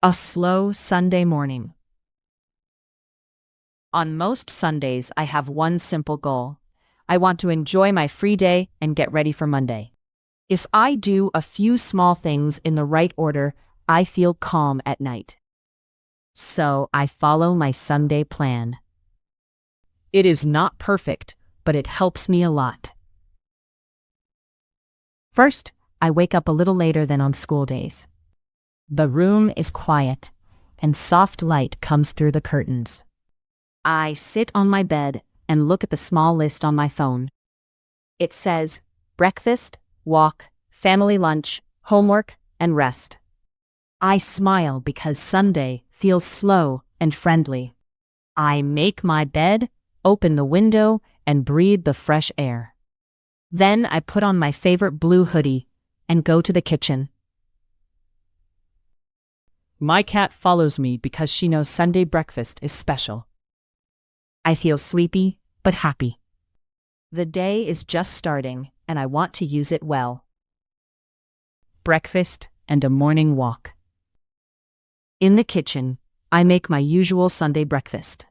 A slow Sunday morning. On most Sundays, I have one simple goal. I want to enjoy my free day and get ready for Monday. If I do a few small things in the right order, I feel calm at night. So I follow my Sunday plan. It is not perfect, but it helps me a lot. First, I wake up a little later than on school days. The room is quiet, and soft light comes through the curtains. I sit on my bed and look at the small list on my phone. It says, breakfast, walk, family lunch, homework, and rest. I smile because Sunday feels slow and friendly. I make my bed, open the window, and breathe the fresh air. Then I put on my favorite blue hoodie and go to the kitchen. My cat follows me because she knows Sunday breakfast is special. I feel sleepy but happy. The day is just starting and I want to use it well. Breakfast and a morning walk. In the kitchen, I make my usual Sunday breakfast.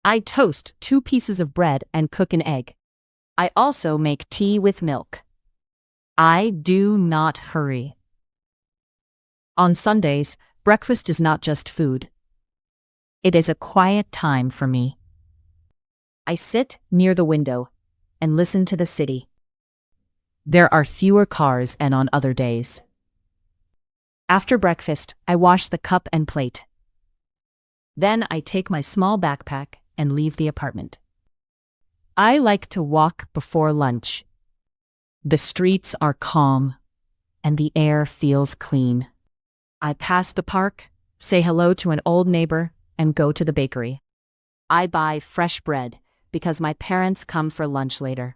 I toast 2 pieces of bread and cook an egg. I also make tea with milk. I do not hurry. On Sundays, breakfast is not just food. It is a quiet time for me. I sit near the window and listen to the city. There are fewer cars than on other days. After breakfast, I wash the cup and plate. Then I take my small backpack and leave the apartment. I like to walk before lunch. The streets are calm, and the air feels clean. I pass the park, say hello to an old neighbor, and go to the bakery. I buy fresh bread because my parents come for lunch later.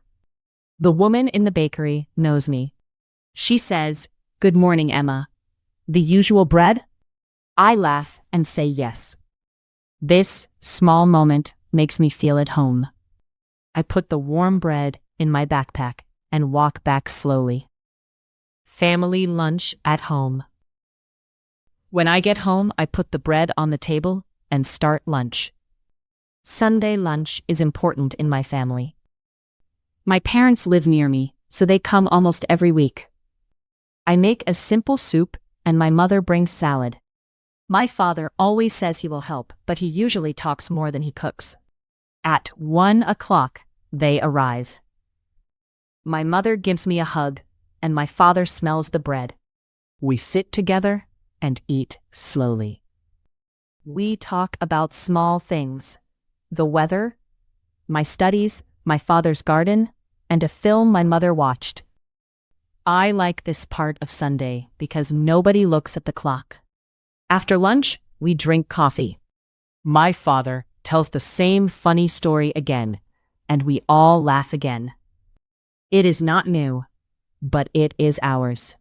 The woman in the bakery knows me. She says, "Good morning, Emma. The usual bread?" I laugh and say yes. This small moment makes me feel at home. I put the warm bread in my backpack and walk back slowly. Family lunch at home. When I get home, I put the bread on the table and start lunch. Sunday lunch is important in my family. My parents live near me, so they come almost every week. I make a simple soup and my mother brings salad. My father always says he will help, but he usually talks more than he cooks. At 1 o'clock, they arrive. My mother gives me a hug, and my father smells the bread. We sit together and eat slowly. We talk about small things: the weather, my studies, my father's garden, and a film my mother watched. I like this part of Sunday because nobody looks at the clock. After lunch, we drink coffee. My father tells the same funny story again, and we all laugh again. It is not new, but it is ours.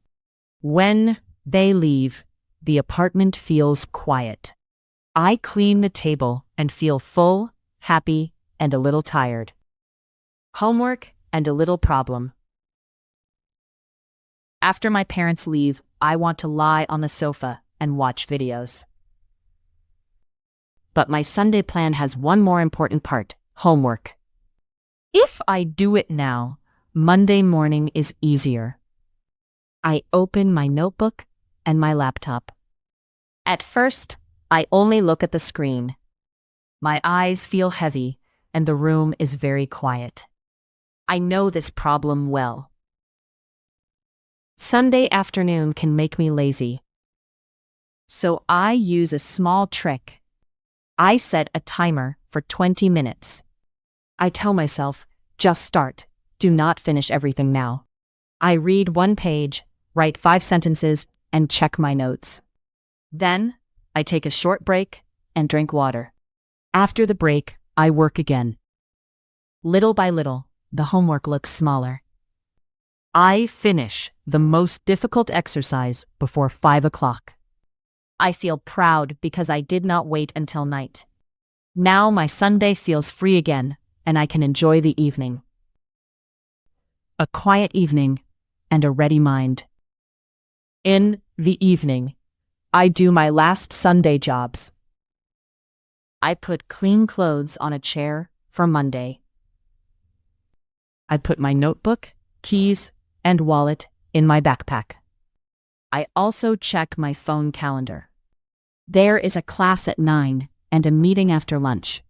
When they leave, the apartment feels quiet. I clean the table and feel full, happy, and a little tired. Homework and a little problem. After my parents leave, I want to lie on the sofa and watch videos. But my Sunday plan has one more important part: homework. If I do it now, Monday morning is easier. I open my notebook and my laptop. At first, I only look at the screen. My eyes feel heavy, and the room is very quiet. I know this problem well. Sunday afternoon can make me lazy. So I use a small trick. I set a timer for 20 minutes. I tell myself, just start, do not finish everything now. I read 1 page, write 5 sentences, and check my notes. Then, I take a short break and drink water. After the break, I work again. Little by little, the homework looks smaller. I finish the most difficult exercise before 5 o'clock. I feel proud because I did not wait until night. Now my Sunday feels free again, and I can enjoy the evening. A quiet evening and a ready mind. In the evening, I do my last Sunday jobs. I put clean clothes on a chair for Monday. I put my notebook, keys, and wallet in my backpack. I also check my phone calendar. There is a class at 9 and a meeting after lunch.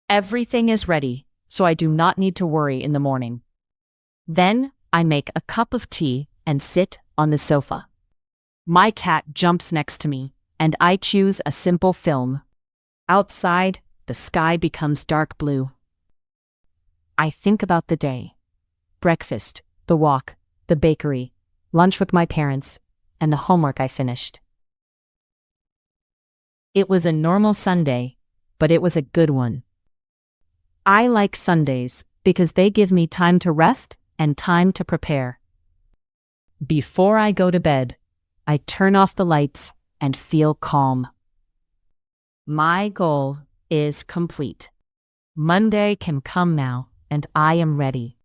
Everything is ready, so I do not need to worry in the morning. Then I make a cup of tea and sit on the sofa. My cat jumps next to me, and I choose a simple film. Outside, the sky becomes dark blue. I think about the day. Breakfast, the walk, the bakery, lunch with my parents, and the homework I finished. It was a normal Sunday, but it was a good one. I like Sundays because they give me time to rest and time to prepare. Before I go to bed, I turn off the lights and feel calm. My goal is complete. Monday can come now, and I am ready.